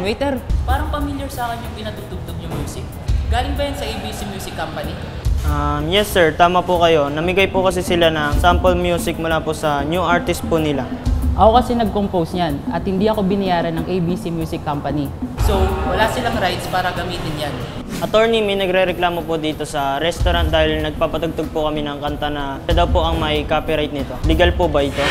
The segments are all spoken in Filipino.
Waiter, parang familiar sa akin yung pinatutugtog yung music. Galing ba yan sa ABC Music Company? Yes sir, tama po kayo. Namigay po kasi sila ng sample music mula po sa new artist po nila. Ako kasi nag-compose niyan at hindi ako binayaran ng ABC Music Company. So, wala silang rights para gamitin yan. Attorney, may nagre-reklamo po dito sa restaurant dahil nagpapatugtog po kami ng kanta na siya daw po ang may copyright nito. Legal po ba ito?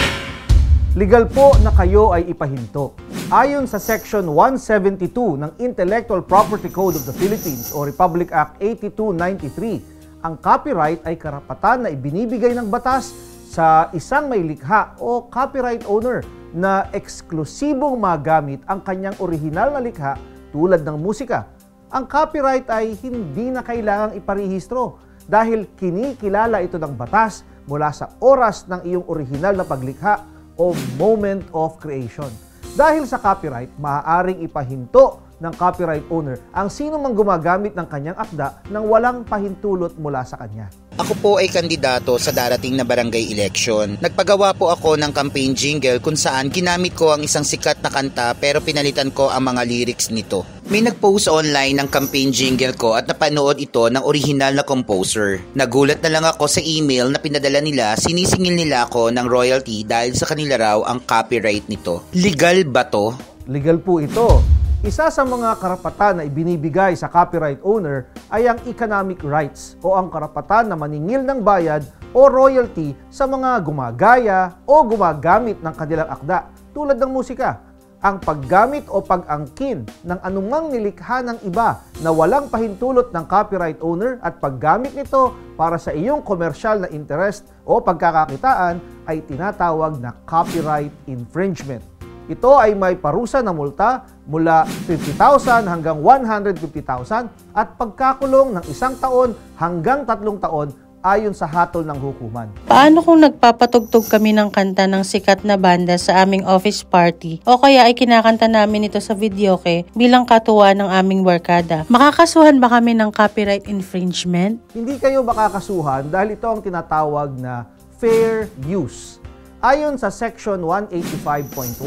Legal po na kayo ay ipahinto. Ayon sa Section 172 ng Intellectual Property Code of the Philippines o Republic Act 8293, ang copyright ay karapatan na ibinibigay ng batas sa isang may likha o copyright owner na eksklusibong magamit ang kanyang orihinal na likha tulad ng musika. Ang copyright ay hindi na kailangang iparehistro dahil kinikilala ito ng batas mula sa oras ng iyong orihinal na paglikha o moment of creation. Dahil sa copyright, maaaring ipahinto ng copyright owner ang sino mang gumagamit ng kanyang akda nang walang pahintulot mula sa kanya. Ako po ay kandidato sa darating na barangay election. Nagpagawa po ako ng campaign jingle kung saan ginamit ko ang isang sikat na kanta pero pinalitan ko ang mga lyrics nito. May nag-post online ng campaign jingle ko at napanood ito ng original na composer. Nagulat na lang ako sa email na pinadala nila, sinisingil nila ako ng royalty dahil sa kanila raw ang copyright nito. Legal ba to? Legal po ito. Isa sa mga karapatan na ibinibigay sa copyright owner ay ang economic rights o ang karapatan na maningil ng bayad o royalty sa mga gumagaya o gumagamit ng kanilang akda tulad ng musika. Ang paggamit o pag-angkin ng anumang nilikha ng iba na walang pahintulot ng copyright owner at paggamit nito para sa iyong komersyal na interest o pagkakakitaan ay tinatawag na copyright infringement. Ito ay may parusa na multa mula 50,000 hanggang 150,000 at pagkakulong ng 1 taon hanggang 3 taon ayon sa hatol ng hukuman. Paano kung nagpapatugtog kami ng kanta ng sikat na banda sa aming office party o kaya ay kinakanta namin ito sa videoke bilang katuwa ng aming barkada? Makakasuhan ba kami ng copyright infringement? Hindi kayo makakasuhan dahil ito ang tinatawag na fair use. Ayon sa Section 185.1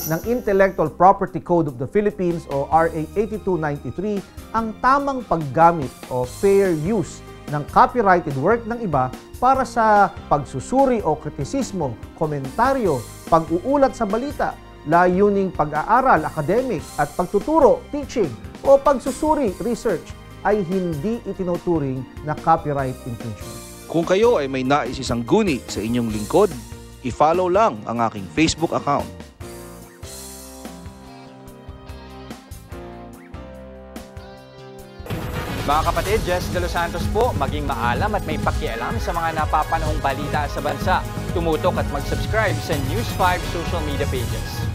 ng Intellectual Property Code of the Philippines o RA 8293, ang tamang paggamit o fair use ng copyrighted work ng iba para sa pagsusuri o kritisismo, komentaryo, pag-uulat sa balita, layuning pag-aaral, academic, at pagtuturo, teaching, o pagsusuri, research, ay hindi itinuturing na copyright infringement. Kung kayo ay may nais isang guni sa inyong lingkod, i-follow lang ang aking Facebook account. Mga kapatid, Jess De Los Santos po, maging maalam at may pakialam sa mga napapanahong balita sa bansa. Tumutok at mag-subscribe sa News 5 social media pages.